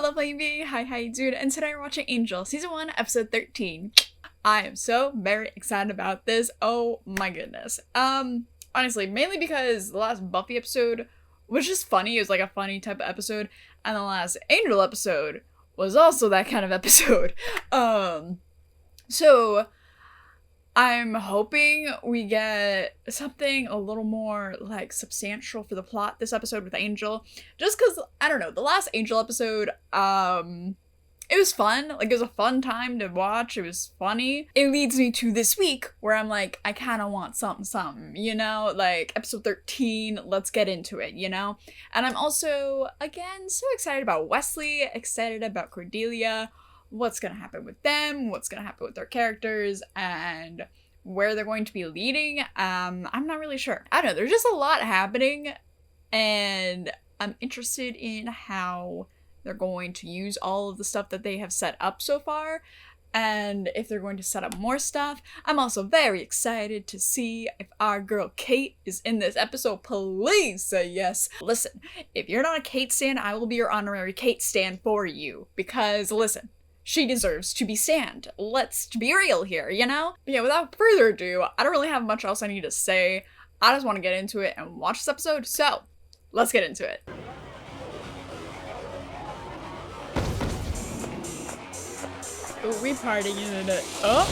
Hello baby, hi dude, and today we're watching Angel, Season 1, Episode 13. I am so very excited about this, oh my goodness. Honestly, mainly because the last Buffy episode was just funny, it was like a funny type of episode, and the last Angel episode was also that kind of episode. So I'm hoping we get something a little more, like, substantial for the plot this episode with Angel. Just because, I don't know, the last Angel episode, it was fun. Like, it was a fun time to watch. It was funny. It leads me to this week, where I'm like, I kind of want something, you know? Like, episode 13, let's get into it, you know? And I'm also, again, so excited about Wesley, excited about Cordelia, what's gonna happen with them, what's gonna happen with their characters, and where they're going to be leading. I'm not really sure. I don't know, there's just a lot happening, and I'm interested in how they're going to use all of the stuff that they have set up so far, and if they're going to set up more stuff. I'm also very excited to see if our girl Kate is in this episode. Please say yes. Listen, if you're not a Kate stan, I will be your honorary Kate stan for you, because listen, she deserves to be stand. Let's be real here, you know? But yeah, without further ado, I don't really have much else I need to say. I just want to get into it and watch this episode, so let's get into it. Ooh, we partying in it. Oh!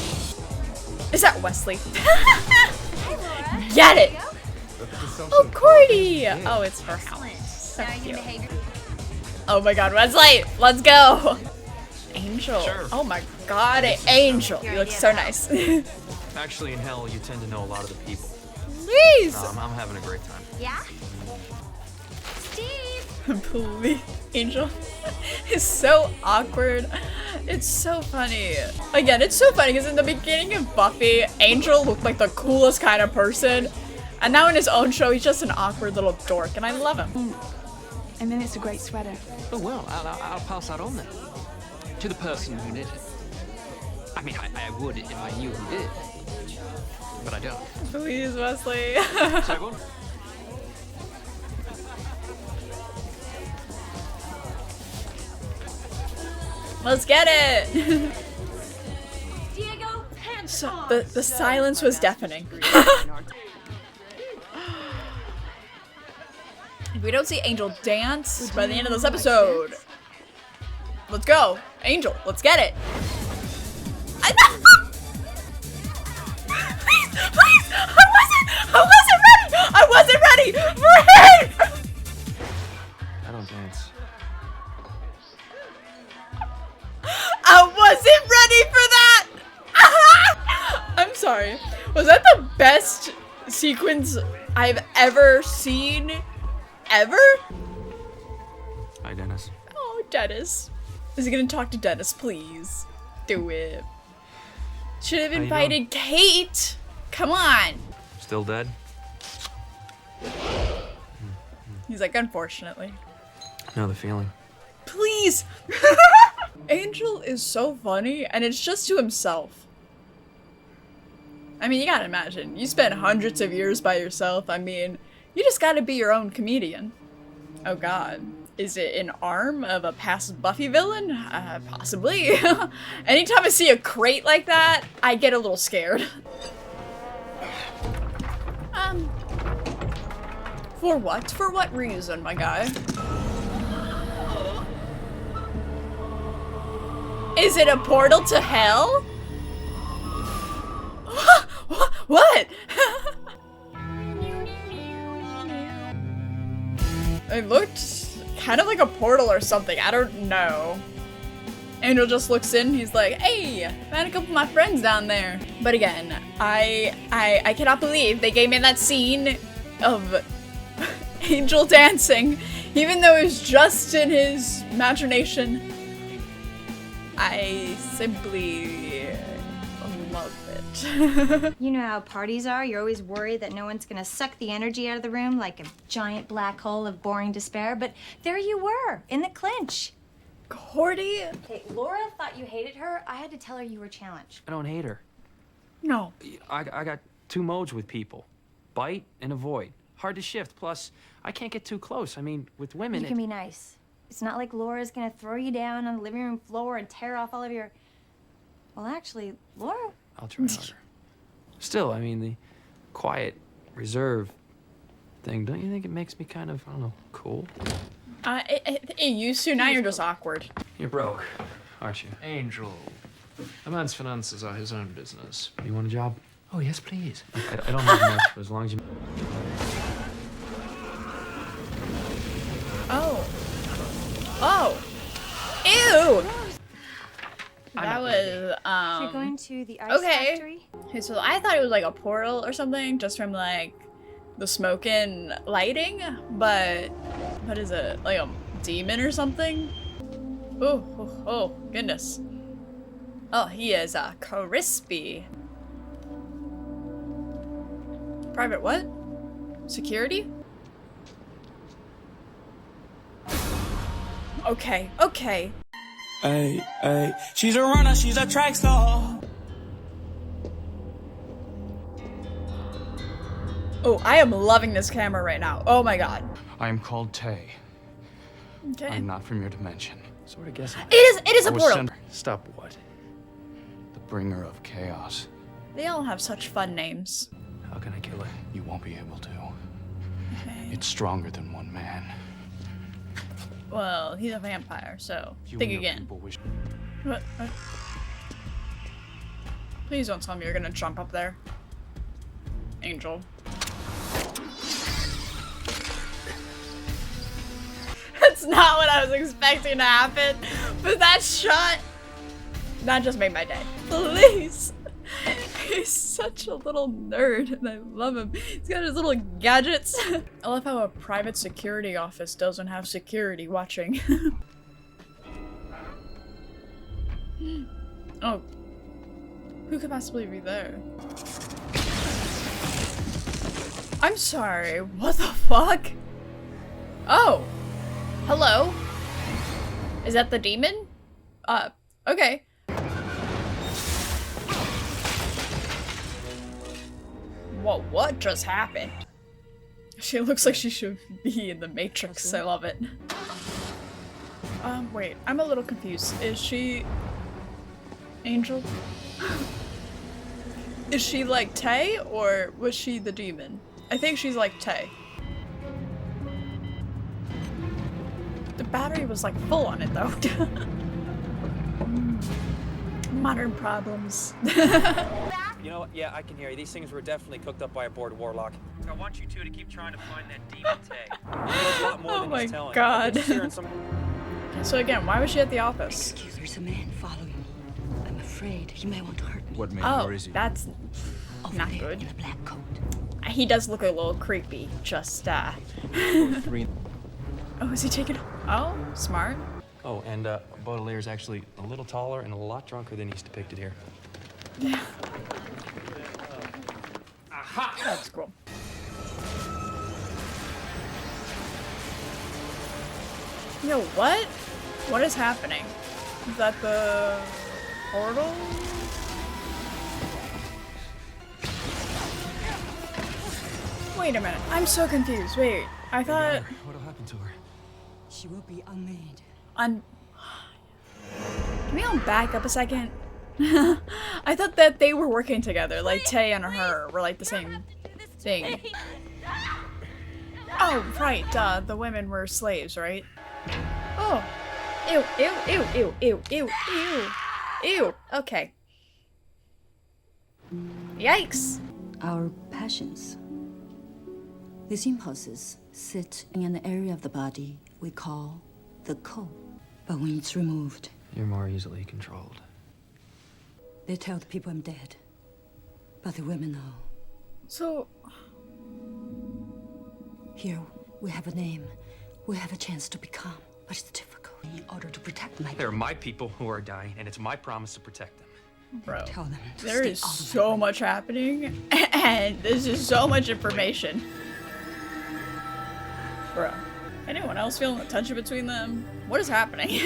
Is that Wesley? Hey, Laura. Get it! Oh, Cordy! Yeah. Oh, it's her house. So Now you cute. behave. Oh my god, Wesley! Let's go! Angel. Sure. Oh my god, Angel. You look so nice. Actually, in hell, you tend to know a lot of the people. Please! I'm having a great time. Yeah? Steve! Please. Angel is so awkward. It's so funny. Again, it's so funny because in the beginning of Buffy, Angel looked like the coolest kind of person. And now in his own show, he's just an awkward little dork, and I love him. And then it's a great sweater. Oh, well, I'll pass that on then. To the person who knit it. I mean, I would if I knew who did. But I don't. Please, Wesley. Second? Let's get it. Diego, hands So, on. the silence was deafening. If we don't see Angel dance by the end of this episode, let's go. Angel, let's get it. Please, I wasn't ready. Please. I don't dance. I wasn't ready for that. I'm sorry. Was that the best sequence I've ever seen? Ever? Hi, Dennis. Oh, Dennis. Is he gonna talk to Dennis, please? Do it. Should have How you invited Kate. Come on. Still dead? He's like, unfortunately. Know the feeling. Please. Angel is so funny, and it's just to himself. I mean, you gotta imagine. You spend hundreds of years by yourself. I mean, you just gotta be your own comedian. Oh god. Is it an arm of a past Buffy villain? Possibly. Anytime I see a crate like that, I get a little scared. For what? For what reason, my guy? Is it a portal to hell? What? It looked kind of like a portal or something. I don't know. Angel just looks in. He's like, "Hey, found a couple of my friends down there." But again, I cannot believe they gave me that scene of Angel dancing, even though it was just in his imagination. I simply love it. You know how parties are. You're always worried that no one's gonna suck the energy out of the room like a giant black hole of boring despair. But there you were, in the clinch. Cordy? Okay, Laura thought you hated her. I had to tell her you were challenged. I don't hate her. No. I got two modes with people. Bite and avoid. Hard to shift. Plus, I can't get too close. I mean, with women, You can be nice. It's not like Laura's gonna throw you down on the living room floor and tear off all of your... Well, actually, Laura... I'll try harder. Still, I mean, the quiet, reserved thing, don't you think it makes me kind of, I don't know, cool? It used to, now you're just awkward. You're broke, aren't you? Angel. A man's finances are his own business. You want a job? Oh, yes, please. I don't have much, but as long as you... Oh. Oh. Ew! That was, You're going to the ice okay. factory? Okay, so I thought it was like a portal or something, just from like the smoke and lighting, but what is it? Like a demon or something? Oh, goodness. Oh, he is crispy. Private what? Security? Okay, okay. Hey, hey, she's a runner, she's a track star. Oh, I am loving this camera right now. Oh my god. I am called Tay. Okay. I'm not from your dimension. Sort of guessing. It is a I was portal. sent- Stop what? The bringer of chaos. They all have such fun names. How can I kill it? You won't be able to. Okay. It's stronger than one man. Well, he's a vampire, so You think and your again. people wish- What? Please don't tell me you're gonna jump up there. Angel. That's not what I was expecting to happen, but that shot, that just made my day. Please. He's such a little nerd and I love him. He's got his little gadgets. I love how a private security office doesn't have security watching. Oh. Who could possibly be there? I'm sorry, what the fuck? Oh. Hello? Is that the demon? Okay. Whoa, what just happened? She looks like she should be in the Matrix. I love it. Wait, I'm a little confused. Is she... Angel? Is she like Tay, or was she the demon? I think she's like Tay. The battery was like full on it though. Modern problems. You know what? Yeah, I can hear you. These things were definitely cooked up by a bored warlock. I want you two to keep trying to find that demon Tay. There's a lot more Oh than my he's telling. God. Just hearing some... So again, why was she at the office? There's a man following me. I'm afraid he may want to hurt me. What man? Oh, Where is he? that's Over not there good. in a black coat. He does look a little creepy. Just Oh, is he taking? Oh, smart. Oh, and Baudelaire's actually a little taller and a lot drunker than he's depicted here. Yeah. Aha! That's cool. Yo, what? What is happening? Is that the portal? Wait a minute. I'm so confused. Wait, I thought What'll happen to her? She will be unmade. I'm. Can we all back up a second? I thought that they were working together, like Tay and her were like the same thing. Oh, right, the women were slaves, right? Oh. Ew, ew, ew, ew, ew, ew, ew. Ew, okay. Yikes. Our passions. These impulses sit in an area of the body we call the core. But when it's removed, You're more easily controlled. they tell the people I'm dead. But the women know. So, Here, we have a name. We have a chance to become. But it's difficult. In order to protect my They're my people who are dying, and it's my promise to protect them. bro, tell them to there stay is out of my so way. much happening, and this is so much information. Bro. Anyone else feeling the tension between them? What is happening?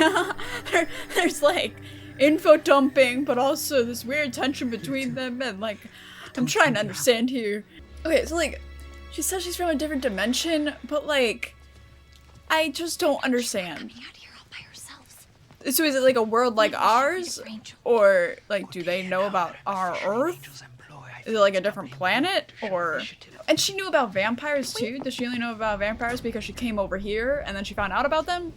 There's like info dumping, but also this weird tension between them, and like, I'm trying to understand here. Okay, so like, she says she's from a different dimension, but like, I just don't understand. Out here all by ourselves. So is it like a world like ours? Or, like, do they know about our Earth? Is it like a different planet? Or... And she knew about vampires too? Does she only know about vampires because she came over here and then she found out about them?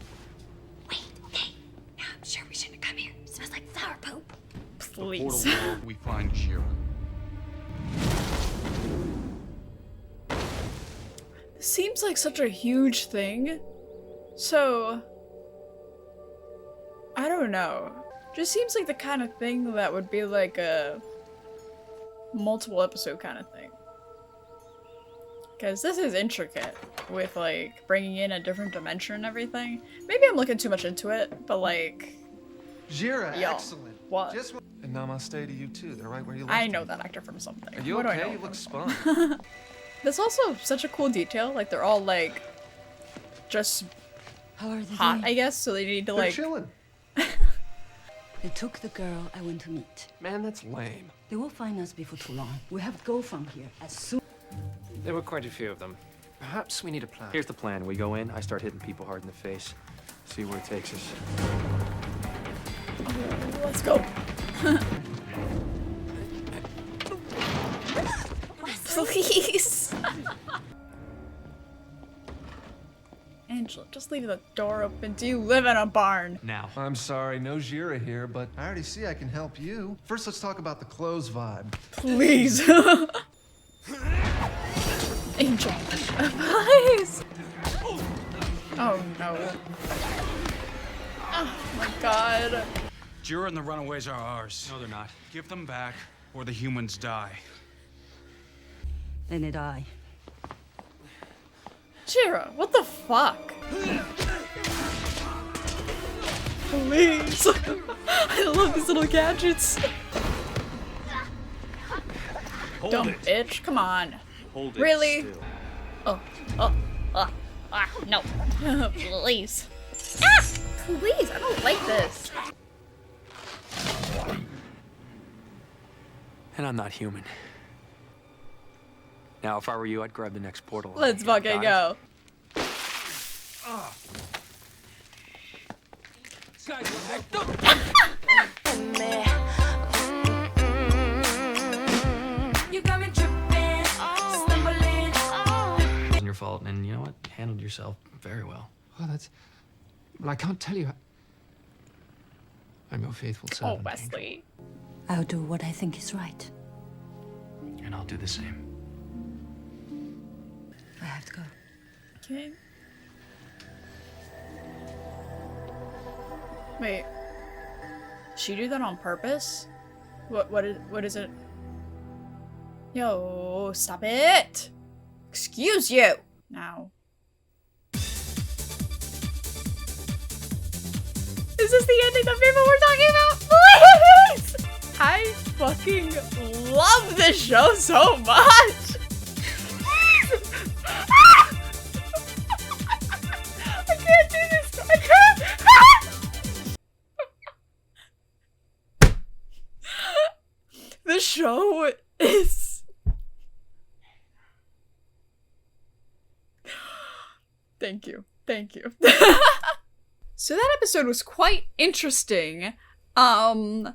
Wait, hey. No, I'm sure we shouldn't come here. It smells like flower poop. Please. We find Jira. This seems like such a huge thing. So... I don't know. Just seems like the kind of thing that would be like a multiple episode kind of thing. Because this is intricate with like bringing in a different dimension and everything. Maybe I'm looking too much into it, but like... Jira, yo, excellent. what? And namaste to you too. They're right where you left I know them. that actor from something. Are you What do I okay? know You him look from? spun. That's also such a cool detail. Like they're all like just How are they hot, doing? I guess, so they need to They're like... chilling. They took the girl I went to meet. Man, that's lame. They will find us before too long. We have to go from here as soon. There were quite a few of them. Perhaps we need a plan. Here's the plan. We go in, I start hitting people hard in the face. See where it takes us. Let's go. Please. Angela, just leave the door open. Do you live in a barn? Now. I'm sorry, no Jira here, but I already see I can help you. First, let's talk about the clothes vibe. Please. Angel. Please. Oh no. Oh my god. Jura and the runaways are ours. No, they're not. Give them back, or the humans die. Then they die. Jira, what the fuck? Please. I love these little gadgets. Dumb bitch, come on. Hold Really? still. No. Please. Ah! Please, I don't like this. And I'm not human. Now, if I were you, I'd grab the next portal. Let's fucking go. You got me tripping, stumbling. It's your fault, and you know what? You handled yourself very well. Well, that's... Well, I can't tell you how... I'm your faithful Oh, servant. Wesley. I'll do what I think is right. And I'll do the same. I have to go. Okay. Wait. She do that on purpose? What is it? Yo, stop it! Excuse you! Now. Is this the ending that people were talking about? Please! I fucking love this show so much! I can't do this! I can't! The show is... Thank you. Thank you. So that episode was quite interesting. Yeah.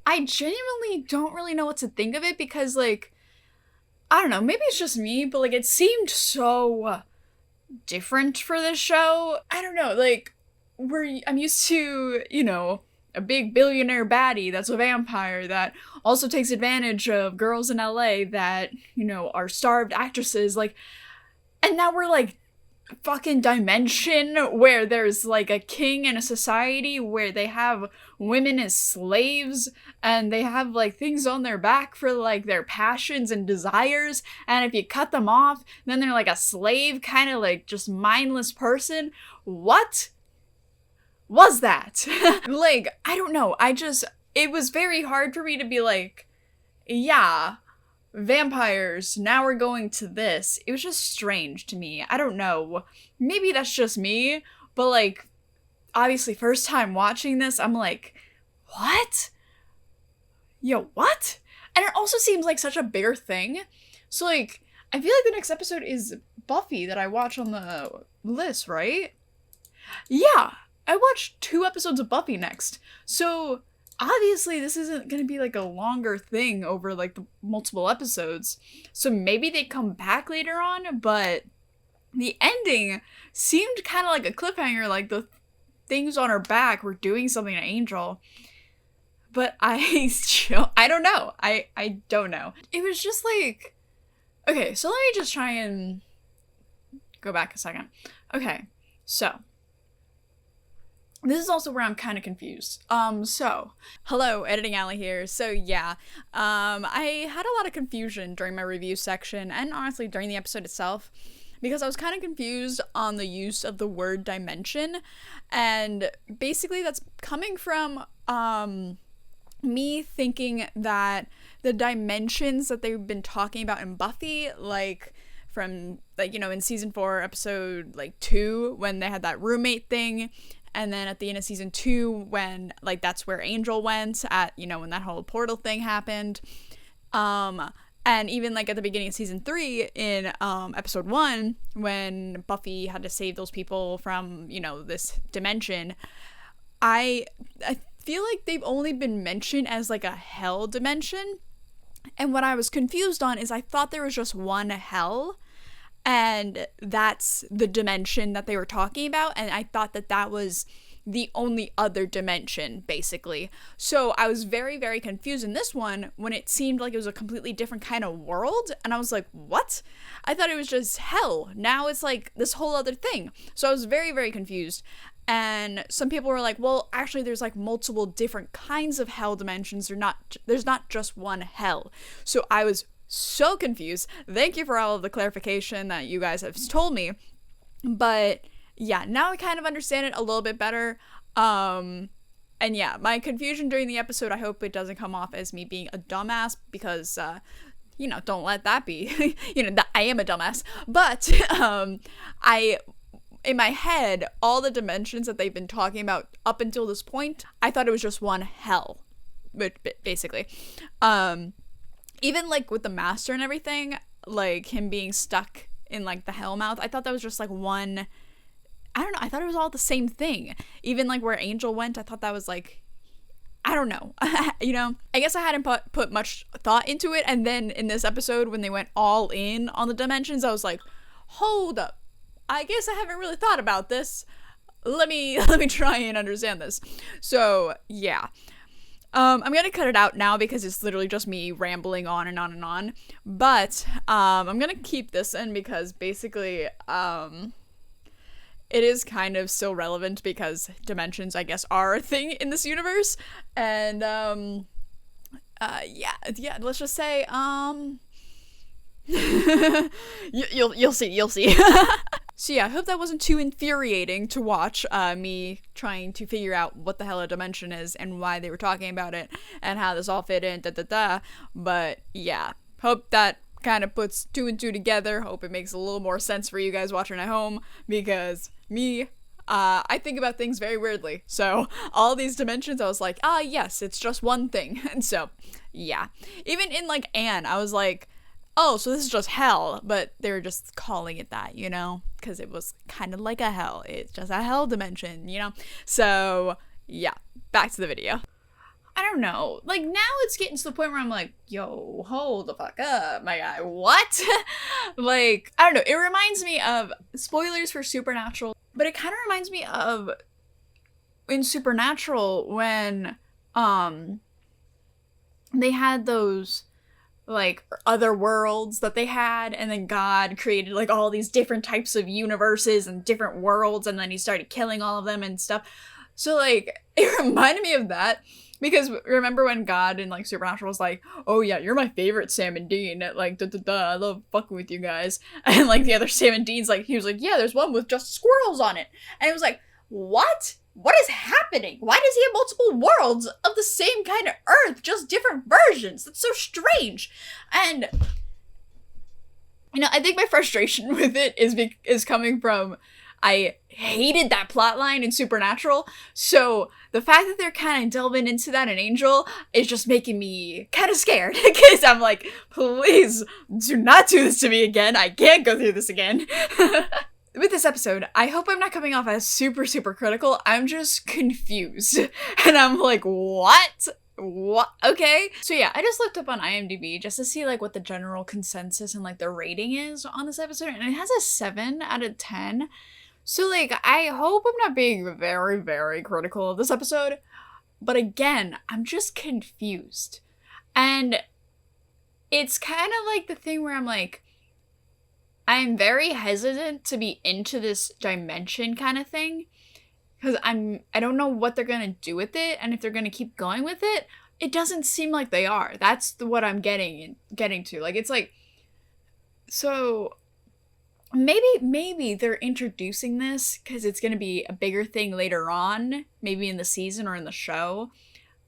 I genuinely don't really know what to think of it because, like, I don't know, maybe it's just me, but, like, it seemed so different for this show. I don't know, like, I'm used to, you know, a big billionaire baddie that's a vampire that also takes advantage of girls in LA that, you know, are starved actresses, like, and now we're, like, fucking dimension where there's like a king and a society where they have women as slaves and they have like things on their back for like their passions and desires, and if you cut them off then they're like a slave, kind of like just mindless person. What was that? Like, I don't know, it was very hard for me to be like, yeah, vampires, now we're going to this. It was just strange to me. I don't know. Maybe that's just me, but like, obviously first time watching this, I'm like, what? Yo, what? And it also seems like such a bigger thing. So like, I feel like the next episode is Buffy that I watch on the list, right? Yeah, I watched 2 episodes of Buffy next. So obviously this isn't going to be like a longer thing over like the multiple episodes. So maybe they come back later on, but the ending seemed kind of like a cliffhanger, like the things on her back were doing something to Angel. But I don't know. I don't know. It was just like, okay, so let me just try and go back a second. Okay, so this is also where I'm kind of confused. Hello, Editing Alley here. So yeah, I had a lot of confusion during my review section and honestly during the episode itself because I was kind of confused on the use of the word dimension, and basically that's coming from me thinking that the dimensions that they've been talking about in Buffy, like from like, you know, in season 4 episode like 2 when they had that roommate thing, and then at the end of season 2 when like that's where Angel went at, you know, when that whole portal thing happened, and even like at the beginning of season 3 in episode 1 when Buffy had to save those people from, you know, this dimension, I feel like they've only been mentioned as like a hell dimension. And what I was confused on is I thought there was just one hell, and that's the dimension that they were talking about, and I thought that that was the only other dimension, basically. So I was very, very confused in this one when it seemed like it was a completely different kind of world, and I was like, what? I thought it was just hell. Now it's like this whole other thing. So I was very, very confused. And some people were like, well, actually there's like multiple different kinds of hell dimensions. There's not just one hell. So I was so confused. Thank you for all of the clarification that you guys have told me. But yeah, now I kind of understand it a little bit better. And yeah, my confusion during the episode, I hope it doesn't come off as me being a dumbass because, you know, don't let that be, you know, that I am a dumbass. But in my head, all the dimensions that they've been talking about up until this point, I thought it was just one hell, basically. Even like with the master and everything, like him being stuck in like the hellmouth, I thought that was just like one, I don't know, I thought it was all the same thing. Even like where Angel went, I thought that was like, I don't know, you know, I guess I hadn't put much thought into it. And then in this episode, when they went all in on the dimensions, I was like, hold up. I guess I haven't really thought about this. Let me try and understand this. So yeah, I'm gonna cut it out now because it's literally just me rambling on and on and on. But I'm gonna keep this in because basically it is kind of still relevant because dimensions, I guess, are a thing in this universe. And yeah. Let's just say you'll see. So yeah, I hope that wasn't too infuriating to watch me trying to figure out what the hell a dimension is and why they were talking about it and how this all fit in, But yeah, hope that kind of puts 2 and 2 together. Hope it makes a little more sense for you guys watching at home because me, I think about things very weirdly. So all these dimensions, I was like, yes, it's just one thing. And so yeah, even in like Anne, I was like, oh, so this is just hell, but they were just calling it that, you know, because it was kind of like a hell. It's just a hell dimension, you know? So, yeah, back to the video. I don't know, like, now it's getting to the point where I'm like, yo, hold the fuck up, my guy, what? Like, I don't know, it reminds me of, spoilers for Supernatural, but it kind of reminds me of, in Supernatural, when, they had those, like, other worlds that they had, and then God created like all these different types of universes and different worlds, and then he started killing all of them and stuff. So like, it reminded me of that because remember when God in like Supernatural was like, oh yeah, you're my favorite Sam and Dean, like I love fucking with you guys, and like the other Sam and Dean's like, he was like, yeah, there's one with just squirrels on it, and it was like, what is happening? Why does he have multiple worlds of the same kind of Earth, just different versions? That's so strange. And, you know, I think my frustration with it is coming from, I hated that plot line in Supernatural. So the fact that they're kind of delving into that in Angel is just making me kind of scared, because I'm like, please do not do this to me again. I can't go through this again. With this episode, I hope I'm not coming off as super, super critical. I'm just confused. And I'm like, what? What? Okay. So yeah, I just looked up on IMDb just to see like what the general consensus and like the rating is on this episode. And it has a 7 out of 10. So like, I hope I'm not being very, very critical of this episode. But again, I'm just confused. And it's kind of like the thing where I'm like, I'm very hesitant to be into this dimension kind of thing, because I don't know what they're gonna do with it, and if they're gonna keep going with it. It doesn't seem like they are. That's what I'm getting to. Like, it's like, so maybe they're introducing this because it's gonna be a bigger thing later on, maybe in the season or in the show.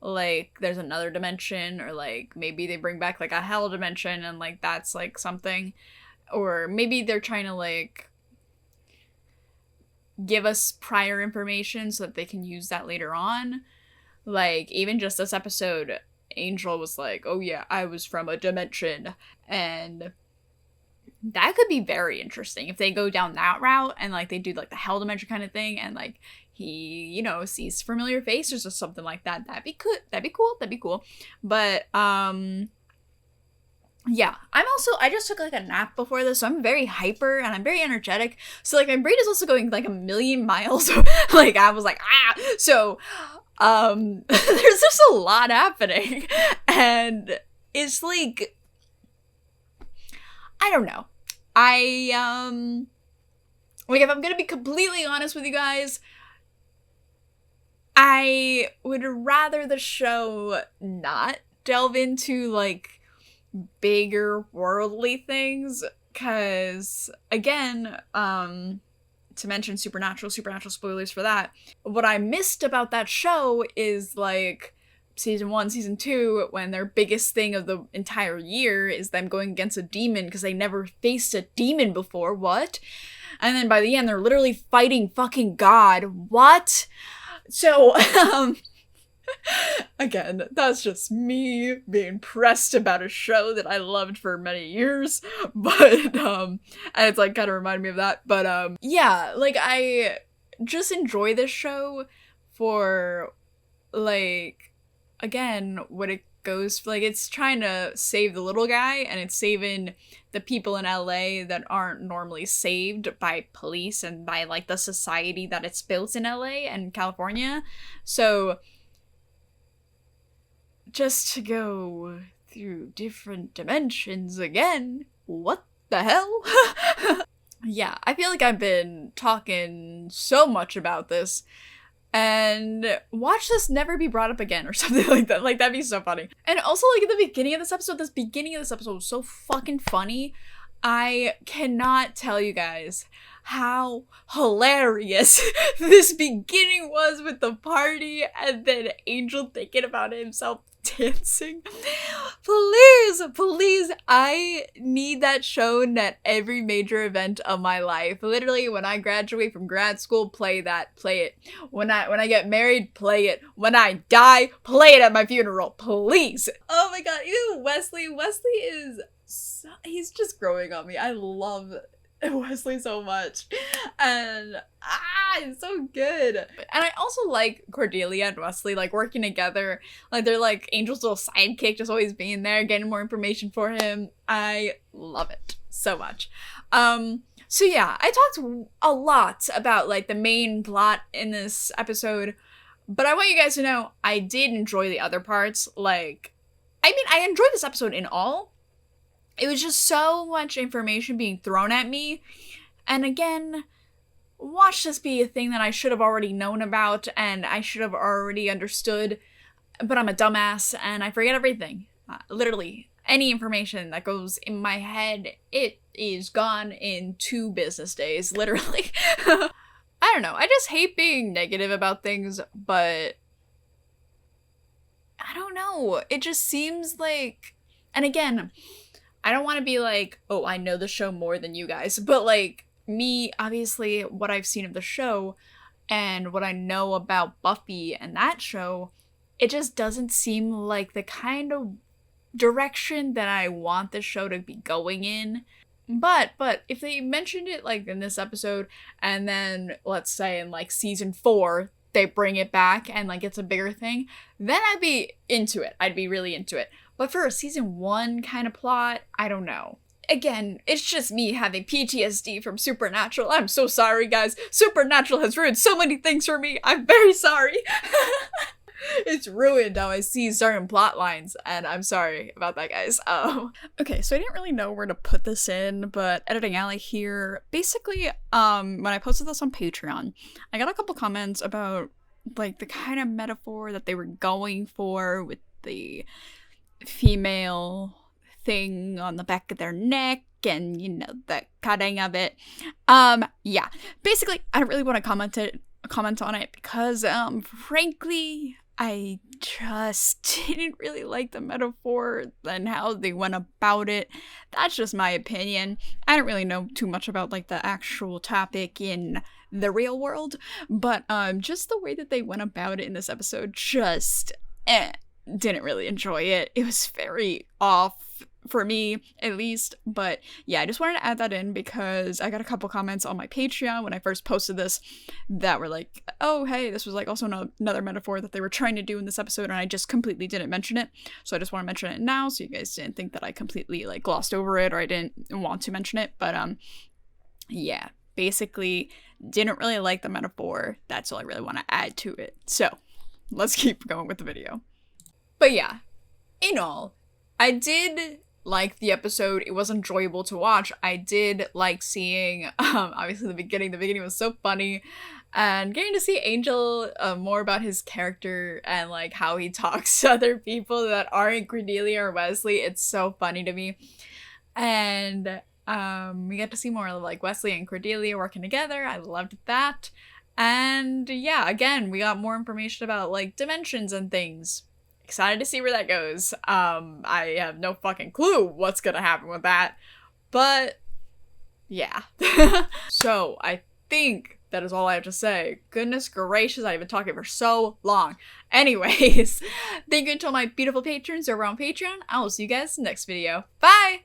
Like, there's another dimension, or like maybe they bring back like a hell dimension, and like that's like something. Or maybe they're trying to, like, give us prior information so that they can use that later on. Like, even just this episode, Angel was like, oh yeah, I was from a dimension. And that could be very interesting if they go down that route and, like, they do, like, the hell dimension kind of thing. And, like, he, you know, sees familiar faces or something like that. That'd be cool. But, yeah, I just took like a nap before this, so I'm very hyper and I'm very energetic. So like my brain is also going like a million miles. Like I was like, so there's just a lot happening. And it's like, I don't know. Like if I'm gonna be completely honest with you guys, I would rather the show not delve into like bigger worldly things, because again, to mention supernatural spoilers for that, what I missed about that show is like season 1, season 2, when their biggest thing of the entire year is them going against a demon because they never faced a demon before. What? And then by the end they're literally fighting fucking God. What? So again, that's just me being pressed about a show that I loved for many years, but, and it's, like, kind of reminded me of that, but, yeah, like, I just enjoy this show for, like, again, what it goes for. Like, it's trying to save the little guy, and it's saving the people in LA that aren't normally saved by police and by, like, the society that it's built in LA and California. So just to go through different dimensions again, what the hell? Yeah, I feel like I've been talking so much about this, and watch this never be brought up again or something like that. Like, that'd be so funny. And also, like, at the beginning of this episode was so fucking funny. I cannot tell you guys how hilarious this beginning was with the party, and then Angel thinking about himself dancing. Please, I need that shown at every major event of my life. Literally, when I graduate from grad school, play it. When I get married, play it. When I die, play it at my funeral, please. Oh my god, even Wesley is he's just growing on me. I love Wesley so much, and it's so good. And I also like Cordelia and Wesley, like, working together. Like, they're like Angel's little sidekick, just always being there, getting more information for him. I love it so much. So yeah, I talked a lot about, like, the main plot in this episode, but I want you guys to know I did enjoy the other parts. Like, I mean, I enjoyed this episode in all. It was just so much information being thrown at me. And again, watch this be a thing that I should have already known about and I should have already understood. But I'm a dumbass and I forget everything. Literally, any information that goes in my head, it is gone in 2 business days, literally. I don't know. I just hate being negative about things, but I don't know. It just seems like, and again, I don't want to be like, oh, I know the show more than you guys, but like, me, obviously, what I've seen of the show and what I know about Buffy and that show, it just doesn't seem like the kind of direction that I want the show to be going in. But if they mentioned it like in this episode, and then let's say in like season 4 they bring it back and like it's a bigger thing, then I'd be into it. I'd be really into it. But for a season 1 kind of plot, I don't know. Again, it's just me having PTSD from Supernatural. I'm so sorry, guys. Supernatural has ruined so many things for me. I'm very sorry. It's ruined how I see certain plot lines, and I'm sorry about that, guys. Okay, so I didn't really know where to put this in, but Editing Alley here, basically, when I posted this on Patreon, I got a couple comments about, like, the kind of metaphor that they were going for with the female thing on the back of their neck and, you know, the cutting of it. Yeah, basically, I don't really want to comment on it because, frankly, I just didn't really like the metaphor and how they went about it. That's just my opinion. I don't really know too much about like the actual topic in the real world, but just the way that they went about it in this episode, just didn't really enjoy it. It was very off for me, at least. But yeah, I just wanted to add that in because I got a couple comments on my Patreon when I first posted this that were like, oh, hey, this was like also another metaphor that they were trying to do in this episode, and I just completely didn't mention it. So I just want to mention it now so you guys didn't think that I completely like glossed over it or I didn't want to mention it. But yeah, basically didn't really like the metaphor. That's all I really want to add to it. So let's keep going with the video. But yeah, in all, I did like the episode. It was enjoyable to watch. I did like seeing, obviously the beginning was so funny, and getting to see Angel more about his character and like how he talks to other people that aren't Cordelia or Wesley. It's so funny to me. And we get to see more of like Wesley and Cordelia working together. I loved that. And yeah, again, we got more information about like dimensions and things. Excited to see where that goes. I have no fucking clue what's gonna happen with that, but yeah. So I think that is all I have to say. Goodness gracious, I've been talking for so long. Anyways, thank you to all my beautiful patrons over on Patreon. I will see you guys in the next video. Bye!